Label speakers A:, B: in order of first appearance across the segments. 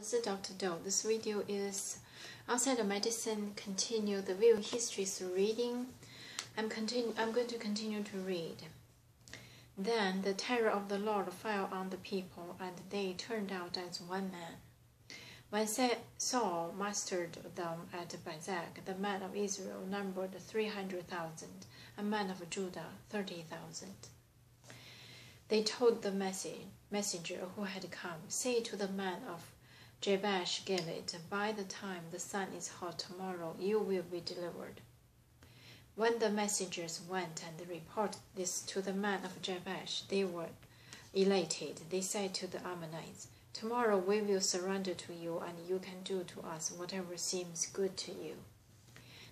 A: This is Dr. Do. This video is outside of medicine. Continue the real history through reading. I'm going to continue to read. Then the terror of the Lord fell on the people, and they turned out as one man. When Saul mustered them at Bezek, the men of Israel numbered 300,000, and men of Judah 30,000. They told the messenger who had come, "Say to the men of Jabesh Gilead, by the time the sun is hot tomorrow, you will be delivered." When the messengers went and reported this to the men of Jabesh, they were elated. They said to the Ammonites, "Tomorrow we will surrender to you, and you can do to us whatever seems good to you."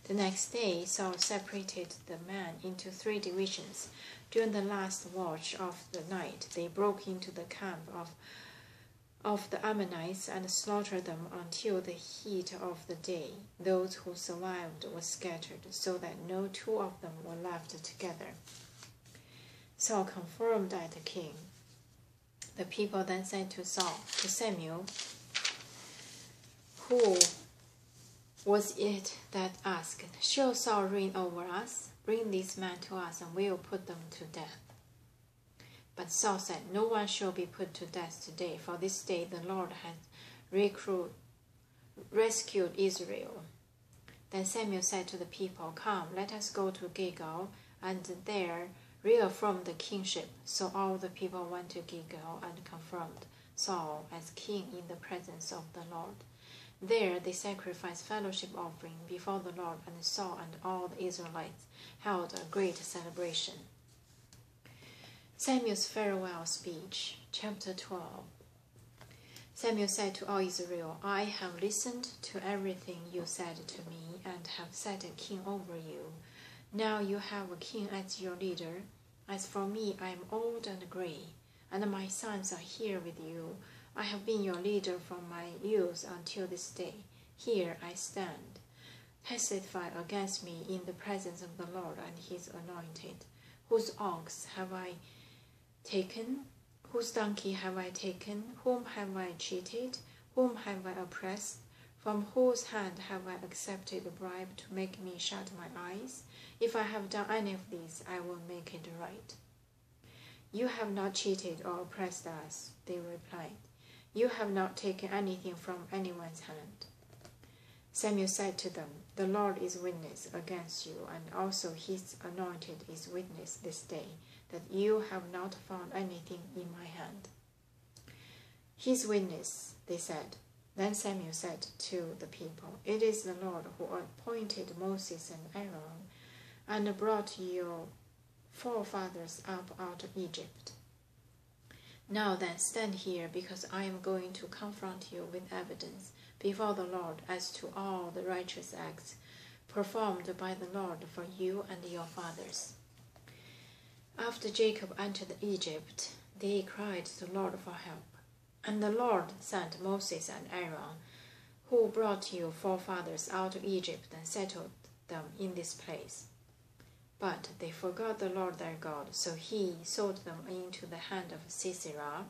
A: The next day, Saul separated the men into 3 divisions. During the last watch of the night, they broke into the camp of the Ammonites and slaughtered them until the heat of the day. Those who survived were scattered, so that no 2 of them were left together. Saul confirmed as king. The people then said to Samuel, "Who was it that asked, 'Shall Saul reign over us? Bring these men to us, and we will put them to death.' But Saul said, 'No one shall be put to death today, for this day the Lord has rescued Israel.' Then Samuel said to the people, 'Come, let us go to Gilgal, and there reaffirm the kingship.' So all the people went to Gilgal and confirmed Saul as king in the presence of the Lord. There they sacrificed fellowship offering before the Lord, and Saul and all the Israelites held a great celebration." Samuel's farewell speech, chapter 12. Samuel said to all Israel, "I have listened to everything you said to me and have set a king over you. Now you have a king as your leader. As for me, I am old and gray, and my sons are here with you. I have been your leader from my youth until this day. Here I stand. Testify against me in the presence of the Lord and his anointed. Whose ox have I taken? Whose donkey have I taken? Whom have I cheated? Whom have I oppressed? From whose hand have I accepted a bribe to make me shut my eyes? If I have done any of these, I will make it right." "You have not cheated or oppressed us," they replied. "You have not taken anything from anyone's hand." Samuel said to them, "The Lord is witness against you, and also his anointed is witness this day, that you have not found anything in my hand." "His witness," they said. Then Samuel said to the people, "It is the Lord who appointed Moses and Aaron and brought your forefathers up out of Egypt. Now then, stand here, because I am going to confront you with evidence before the Lord as to all the righteous acts performed by the Lord for you and your fathers." After Jacob entered Egypt, they cried to the Lord for help. And the Lord sent Moses and Aaron, who brought your forefathers out of Egypt and settled them in this place. But they forgot the Lord their God, so he sold them into the hand of Sisera,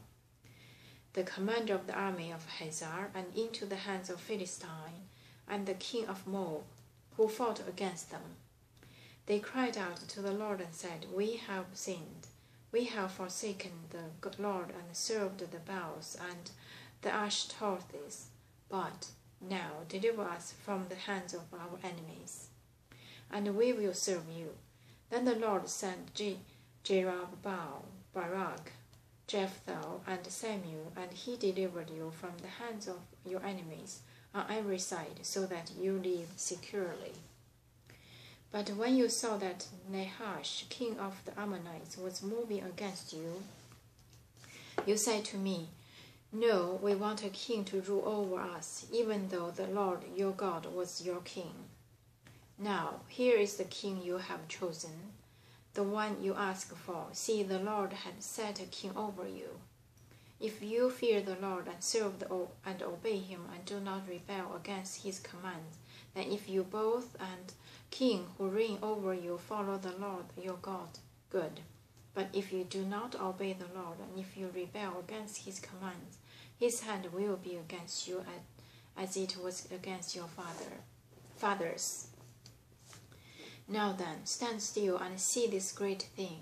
A: the commander of the army of Hazar, and into the hands of Philistine and the king of Moab, who fought against them. They cried out to the Lord and said, "We have sinned. We have forsaken the Lord and served the Baals and the Ashtoreths. But now deliver us from the hands of our enemies, and we will serve you." Then the Lord sent Jerubbaal, Barak, Jephthah, and Samuel, and he delivered you from the hands of your enemies on every side, so that you live securely. But when you saw that Nahash, king of the Ammonites, was moving against you, you said to me, "No, we want a king to rule over us, even though the Lord your God was your king. Now, here is the king you have chosen, the one you asked for. See, the Lord has set a king over you. If you fear the Lord and serve and obey him and do not rebel against his commands, then if you both and king who reign over you follow the Lord your God, good. But if you do not obey the Lord, and if you rebel against his commands, his hand will be against you as it was against your fathers. Now then, stand still and see this great thing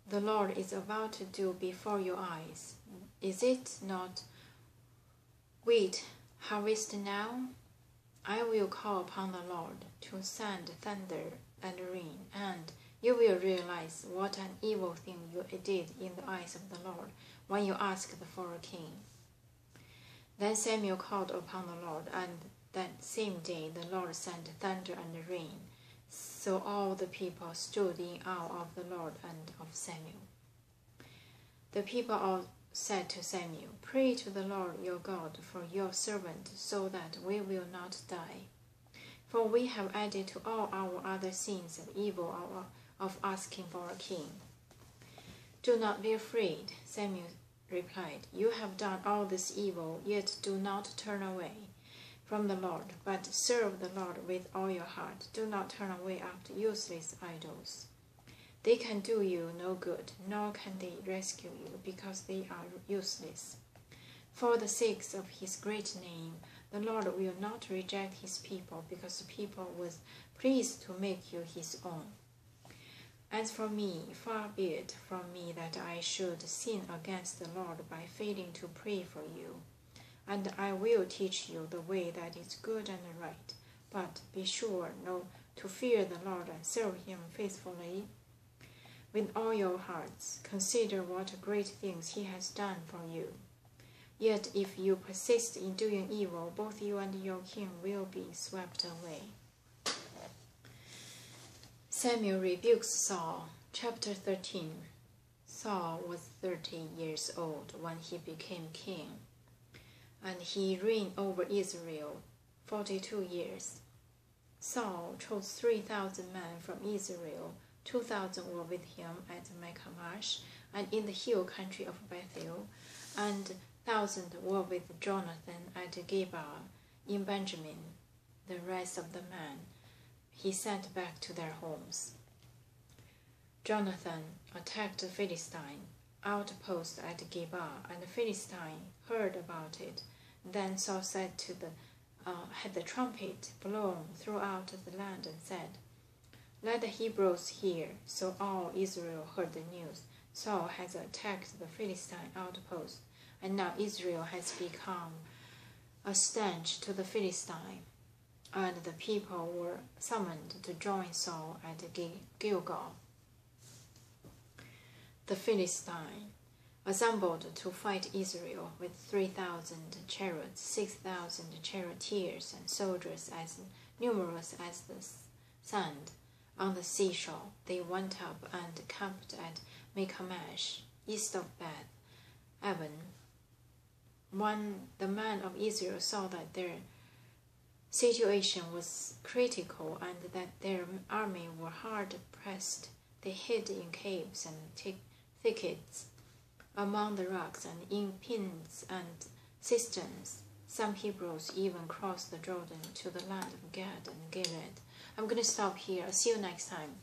A: the Lord is about to do before your eyes. Is it not wheat harvest now? I will call upon the Lord to send thunder and rain, and you will realize what an evil thing you did in the eyes of the Lord when you asked for a king. Then Samuel called upon the Lord, and that same day the Lord sent thunder and rain. So all the people stood in awe of the Lord and of Samuel. The people all said to Samuel, "Pray to the Lord your God for your servant, so that we will not die. For we have added to all our other sins the evil of asking for a king." "Do not be afraid," Samuel replied. "You have done all this evil, yet do not turn away from the Lord, but serve the Lord with all your heart. Do not turn away after useless idols. They can do you no good, nor can they rescue you, because they are useless. For the sake of his great name, the Lord will not reject his people, because the people was pleased to make you his own. As for me, far be it from me that I should sin against the Lord by failing to pray for you. And I will teach you the way that is good and right. But be sure to fear the Lord and serve him faithfully with all your hearts. Consider what great things he has done for you. Yet if you persist in doing evil, both you and your king will be swept away." Samuel rebukes Saul. Chapter 13. Saul was 30 years old when he became king, and he reigned over Israel 42 years. Saul chose 3,000 men from Israel. 2,000 were with him at Michmash and in the hill country of Bethel, and 1,000 were with Jonathan at Geba in Benjamin. The rest of the men he sent back to their homes. Jonathan attacked the Philistine outpost at Geba, and the Philistine heard about it. Then Saul said had the trumpet blown throughout the land and said, "Let the Hebrews hear." So all Israel heard the news. Saul has attacked the Philistine outpost, and now Israel has become a stench to the Philistine. And the people were summoned to join Saul at Gilgal. The Philistine assembled to fight Israel with 3,000 chariots, 6,000 charioteers, and soldiers as numerous as the sand on the seashore. They went up and camped at Michmash, east of Beth Aven. When the men of Israel saw that their situation was critical and that their army were hard pressed, they hid in caves and thickets, among the rocks and in pins and cisterns. Some Hebrews even crossed the Jordan to the land of Gad and Gilead. I'm going to stop here. I'll see you next time.